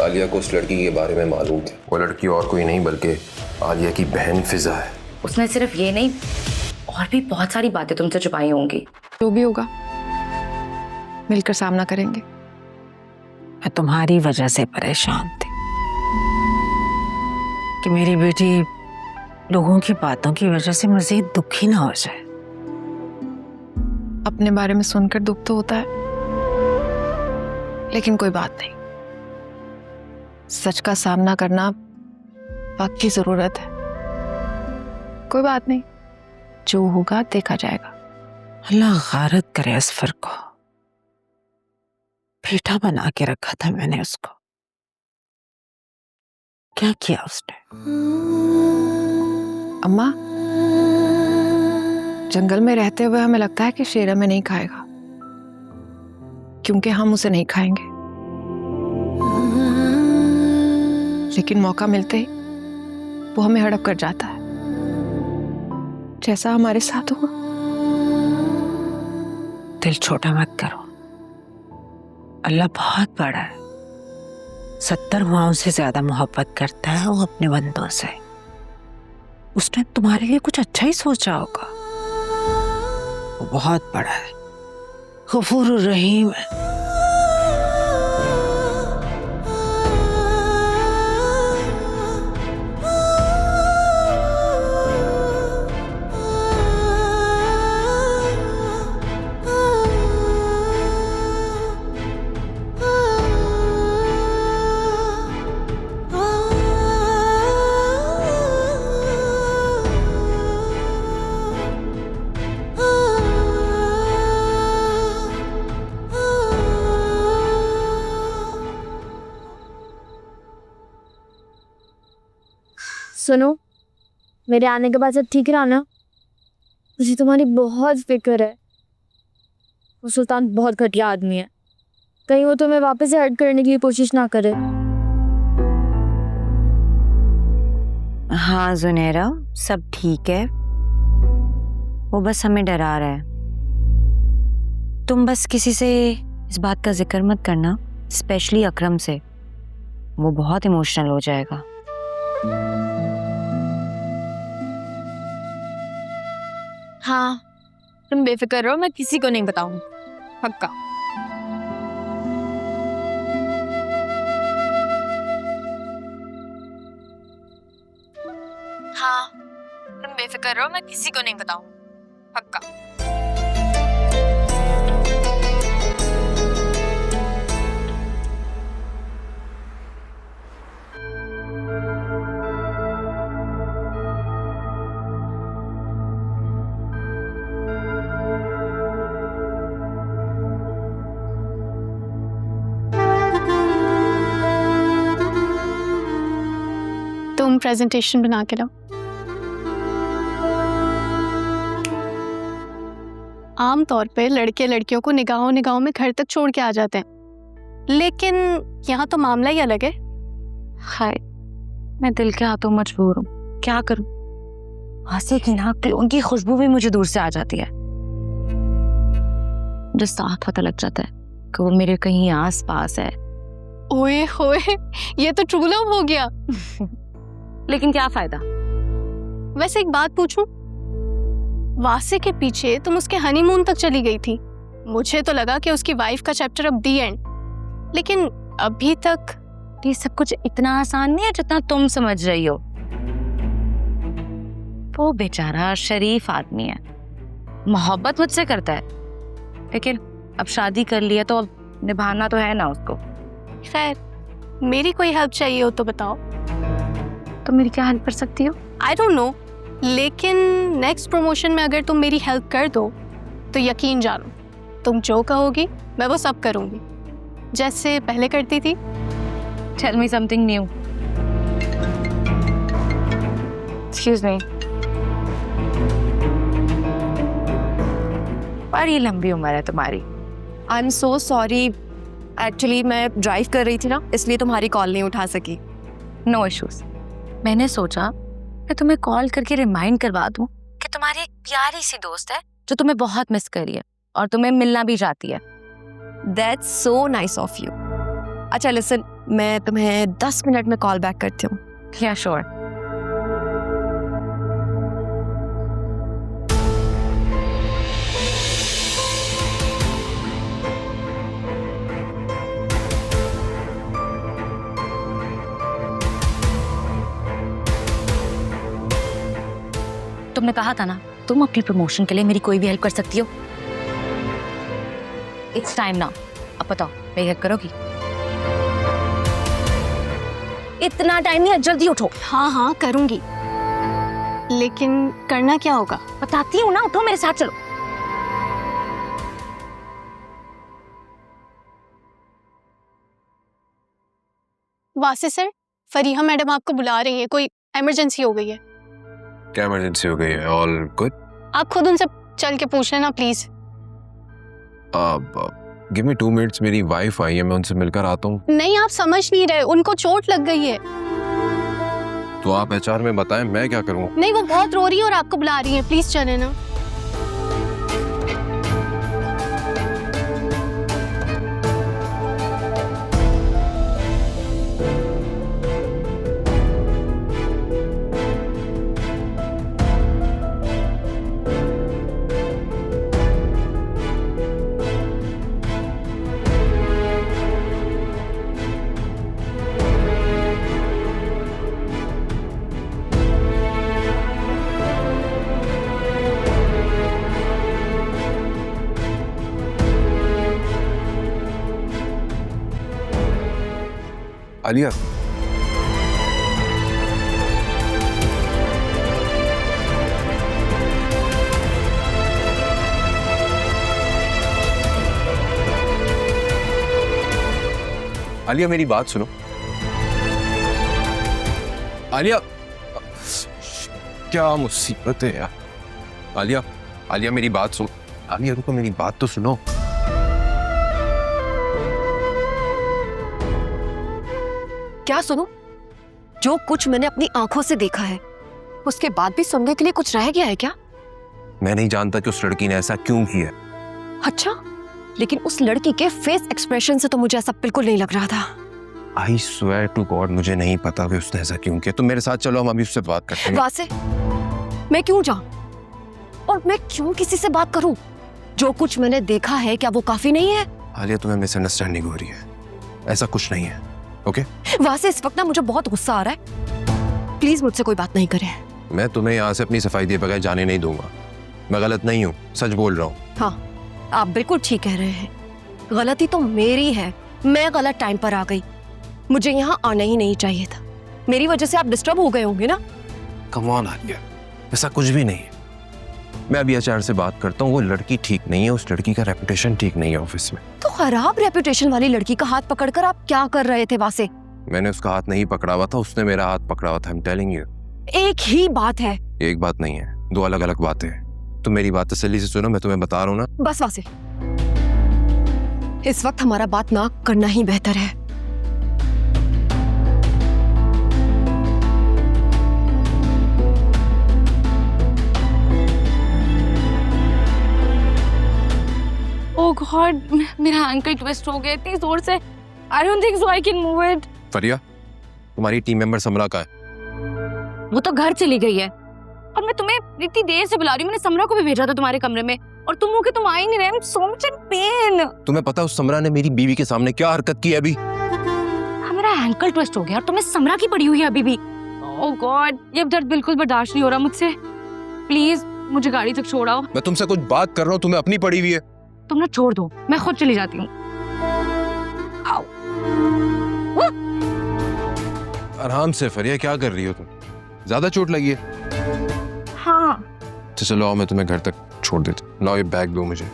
आलिया को उस लड़की के बारे में मालूम था। वो लड़की और कोई नहीं बल्कि आलिया की बहन फिजा है। उसने सिर्फ ये नहीं और भी बहुत सारी बातें तुमसे छुपाई होंगी। जो भी होगा मिलकर सामना करेंगे। मैं तुम्हारी वजह से परेशान थी कि मेरी बेटी लोगों की बातों की वजह से मजीद दुखी ना हो जाए। अपने बारे में सुनकर दुख तो होता है, लेकिन कोई बात नहीं। सच का सामना करना वक्त की जरूरत है। कोई बात नहीं, जो होगा देखा जाएगा। अल्लाह गारत करे असफर को। बेटा बना के रखा था मैंने उसको, क्या किया उसने? अम्मा, जंगल में रहते हुए हमें लगता है कि शेर हमें नहीं खाएगा, क्योंकि हम उसे नहीं खाएंगे, लेकिन मौका मिलते ही वो हमें हड़प कर जाता है, जैसा हमारे साथ हुआ। दिल छोटा मत करो, अल्लाह बहुत बड़ा है। 70 माओं से ज्यादा मोहब्बत करता है वो अपने बंदों से। उसने तुम्हारे लिए कुछ अच्छा ही सोचा होगा। वो बहुत बड़ा है, गफूर रहीम है। सुनो, मेरे आने के बाद सब ठीक रहा ना? मुझे तुम्हारी बहुत फिक्र है। वो सुल्तान बहुत घटिया आदमी है, कहीं वो तुम्हें वापस से हर्ट करने की कोशिश ना करे। हाँ जुनैरा, सब ठीक है। वो बस हमें डरा रहा है। तुम बस किसी से इस बात का जिक्र मत करना, स्पेशली अकरम से। वो बहुत इमोशनल हो जाएगा। हाँ, तुम बेफिक्र रहो, मैं किसी को नहीं बताऊंगी, पक्का। हाँ, तुम बेफिक्र रहो, मैं किसी को नहीं बताऊंगी, पक्का। तुम प्रेजेंटेशन बना के लाओ। आमतौर पे लड़के लड़कियों को निगाहों निगाहों में घर तक छोड़ के आ जाते हैं, लेकिन यहाँ तो मामला ही अलग है। हाय, मैं दिल के हाथों मजबूर हूँ, क्या करूँ? आसिफ की नाक, उनकी खुशबू भी मुझे दूर से आ जाती है। मुझे साफ पता लग जाता है कि वो मेरे कहीं आस पास है। ओए होए, ये तो ट्रू लव हो गया। लेकिन क्या फायदा? वैसे एक बात पूछूं, वासे के पीछे तुम उसके हनीमून तक चली गई थी। मुझे तो लगा कि उसकी वाइफ का चैप्टर अब दी एंड, लेकिन अभी तक ये सब कुछ इतना आसान नहीं है जितना तुम समझ रही हो। वो बेचारा शरीफ आदमी है, मोहब्बत मुझसे करता है, लेकिन अब शादी कर लिया तो अब निभाना तो है ना उसको। खैर, मेरी कोई हेल्प चाहिए हो तो बताओ। तो मेरी क्या हेल्प कर सकती हो? आई डोंट नो, लेकिन नेक्स्ट प्रमोशन में अगर तुम मेरी हेल्प कर दो तो यकीन जानो, तुम जो कहोगी मैं वो सब करूंगी, जैसे पहले करती थी। Tell me something new. Excuse me. बड़ी लंबी उम्र है तुम्हारी। I'm so sorry. Actually मैं ड्राइव कर रही थी ना, इसलिए तुम्हारी कॉल नहीं उठा सकी। No issues. मैंने सोचा मैं तुम्हें कॉल करके रिमाइंड करवा दूं कि तुम्हारी एक प्यारी सी दोस्त है जो तुम्हें बहुत मिस कर रही है और तुम्हें मिलना भी चाहती है। That's so nice of you. अच्छा लिसन, मैं तुम्हें 10 मिनट में कॉल बैक करती हूँ। या श्योर। तुमने कहा था ना तुम अपने प्रमोशन के लिए मेरी कोई भी हेल्प कर सकती हो। It's time now. अब बताओ मेरी हेल्प करोगी? इतना टाइम नहीं है, जल्दी उठो। हाँ हाँ करूंगी, लेकिन करना क्या होगा? बताती हूँ ना, उठो मेरे साथ चलो। वासे सर, फरीहा मैडम आपको बुला रही है, कोई इमरजेंसी हो गई है। क्या इमरजेंसी हो गई है? All good? आप खुद उनसे चल के पूछ लेना प्लीज। गिव मी 2 मिनट्स, मेरी वाइफ आई है, मैं उनसे मिलकर आता हूँ। नहीं, आप समझ नहीं रहे, उनको चोट लग गई है। तो आप HR में बताएं, मैं क्या करूँ? नहीं, वो बहुत रो रही है और आपको बुला रही है, प्लीज चले ना। आलिया, आलिया मेरी बात सुनो। आलिया, क्या मुसीबत है यार। आलिया, आलिया मेरी बात सुन। आलिया रुको, मेरी बात तो सुनो। क्या सुनो? जो कुछ मैंने अपनी आंखों से देखा है उसके बाद भी सुनने के लिए कुछ रह गया है क्या? मैं नहीं जानता कि उस लड़की ने ऐसा क्यों किया। अच्छा, लेकिन उस लड़की के फेस एक्सप्रेशन से तो मुझे ऐसा बिल्कुल नहीं लग रहा था। I swear to God, मुझे नहीं पता कि उसने ऐसा क्यों किया। तुम मेरे साथ चलो, हम अभी उससे बात करते हैं। वासे, मैं क्यों जाऊं और मैं क्यों किसी से बात करूं? जो कुछ मैंने देखा है क्या वो काफी नहीं है? आलिया, तुम्हें मिसअंडरस्टैंडिंग हो रही है, ऐसा कुछ नहीं है। ओके? वासे, इस वक्त ना मुझे बहुत गुस्सा आ रहा है, प्लीज मुझसे कोई बात नहीं करे। मैं तुम्हें यहाँ से अपनी सफाई दिए बगैर जाने नहीं दूंगा। मैं गलत नहीं हूँ, सच बोल रहा हूँ। हाँ, आप बिल्कुल ठीक कह रहे हैं, गलती तो मेरी है, मैं गलत टाइम पर आ गई, मुझे यहाँ आना ही नहीं चाहिए था। मेरी वजह से आप डिस्टर्ब हो गए होंगे ना? कम ऑन आलिया, ऐसा कुछ भी नहीं है। मैं अभी HR से बात करता हूँ, वो लड़की ठीक नहीं है, उस लड़की का रेपुटेशन ठीक नहीं है ऑफिस में। तो खराब रेपुटेशन वाली लड़की का हाथ पकड़कर आप क्या कर रहे थे वासे? मैंने उसका हाथ नहीं पकड़ा हुआ था, उसने मेरा हाथ पकड़ा हुआ था। I'm telling you। एक ही बात है। एक बात नहीं है, 2 अलग अलग बातें हैं। तुम मेरी बात तसल्ली से सुनो, मैं तुम्हें बता रहा हूँ ना। बस वासे, इस वक्त हमारा बात ना करना ही बेहतर है। ओह गॉड, मेरा एंकल ट्विस्ट हो गया इतनी जोर से। I don't think so I can move it. Faria, तुम्हारी टीम मेंबर समरा का है? वो तो घर चली गई है और मैं तुम्हें इतनी देर से बुला रही हूँ। मैंने समरा को भी भेजा था तुम्हारे कमरे में और तुम हो के तुम आ ही नहीं रहे। I am so much in pen. तुम्हें पता है उस समरा ने मेरी बीवी के सामने क्या हरकत की है अभी? मेरा एंकल ट्विस्ट हो गया और तुम्हें समरा की पड़ी हुई है अभी भी। ओह गॉड, ये दर्द बिल्कुल बर्दाश्त नहीं हो रहा मुझसे। प्लीज मुझे गाड़ी तक छोड़ाओ। मैं तुमसे कुछ बात कर रहा हूँ, तुम्हें अपनी पड़ी हुई है। तुम ना छोड़ दो, मैं खुद चली जाती हूँ। आराम से फरिया, क्या कर रही हो तुम? ज्यादा चोट लगी है? हाँ। तो चलो आओ, मैं तुम्हें घर तक छोड़ देता हूँ। लाओ ये बैग दो मुझे।